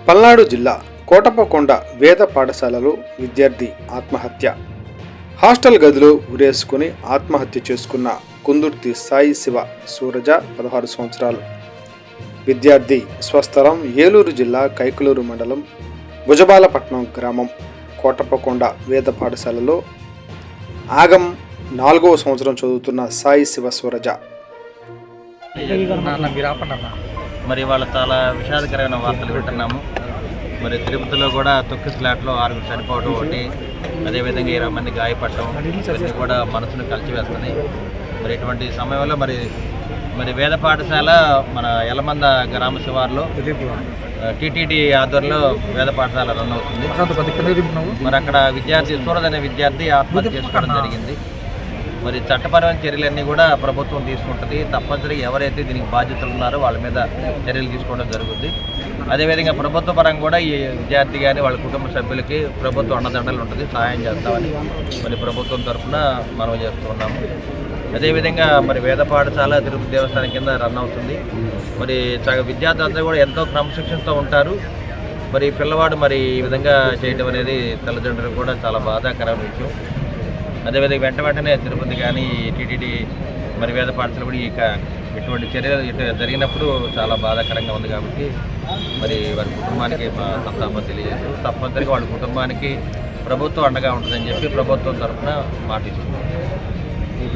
పల్నాడు జిల్లా కోటప్పకొండ వేద పాఠశాలలో విద్యార్థి ఆత్మహత్య. హాస్టల్ గదిలో ఉరేసుకుని ఆత్మహత్య చేసుకున్న కుందుర్తి సాయి శివ సూరజ 16 సంవత్సరాలు. విద్యార్థి స్వస్థలం ఏలూరు జిల్లా కైకలూరు మండలం భుజబాలపట్నం గ్రామం. కోటప్పకొండ వేద పాఠశాలలో ఆగం 4వ సంవత్సరం చదువుతున్న సాయి శివ సూరజ. మరి వాళ్ళ చాలా విషాదకరమైన వార్తలు వింటున్నాము. మరి తిరుపతిలో కూడా తొక్కిసలాట్లో 6 చనిపోవడం ఒకటి, అదేవిధంగా 20 మంది గాయపడటం ఇవన్నీ కూడా మనసును కలిచివేస్తున్నాయి. మరి ఇటువంటి సమయంలో మరి వేద పాఠశాల మన యలమంద గ్రామ శివారులో టీటీడీ ఆధ్వర్యంలో వేద పాఠశాల రన్ అవుతుంది. మరి అక్కడ సూరజ్ అనే విద్యార్థి ఆత్మహత్య చేసుకోవడం జరిగింది. మరి చట్టపరమైన చర్యలన్నీ కూడా ప్రభుత్వం తీసుకుంటుంది. తప్పనిసరిగా ఎవరైతే దీనికి బాధ్యతలు ఉన్నారో వాళ్ళ మీద చర్యలు తీసుకోవడం జరుగుతుంది. అదేవిధంగా ప్రభుత్వ పరంగా కూడా ఈ విద్యార్థి కానీ వాళ్ళ కుటుంబ సభ్యులకి ప్రభుత్వం అండదండలు ఉంటుంది, సహాయం చేస్తామని మరి ప్రభుత్వం తరఫున మనం చేస్తున్నాము. అదేవిధంగా మరి వేద పాఠశాల తిరుపతి దేవస్థానం కింద రన్ అవుతుంది. మరి విద్యార్థులందరూ కూడా ఎంతో క్రమశిక్షణతో ఉంటారు. మరి పిల్లవాడు మరి ఈ విధంగా చేయడం అనేది తల్లిదండ్రులకు కూడా చాలా బాధాకరమైన విషయం. అదేవిధంగా వెంటనే తిరుపతి కానీ టీటీడీ మరి వేద పాఠశాల కూడా ఇటువంటి చర్యలు జరిగినప్పుడు చాలా బాధాకరంగా ఉంది. కాబట్టి మరి వారి కుటుంబానికి సంతాపం తెలియజేస్తూ తప్పనిసరిగా వాళ్ళ కుటుంబానికి ప్రభుత్వం అండగా ఉంటుందని చెప్పి ప్రభుత్వం తరఫున మాటిస్తున్నాం.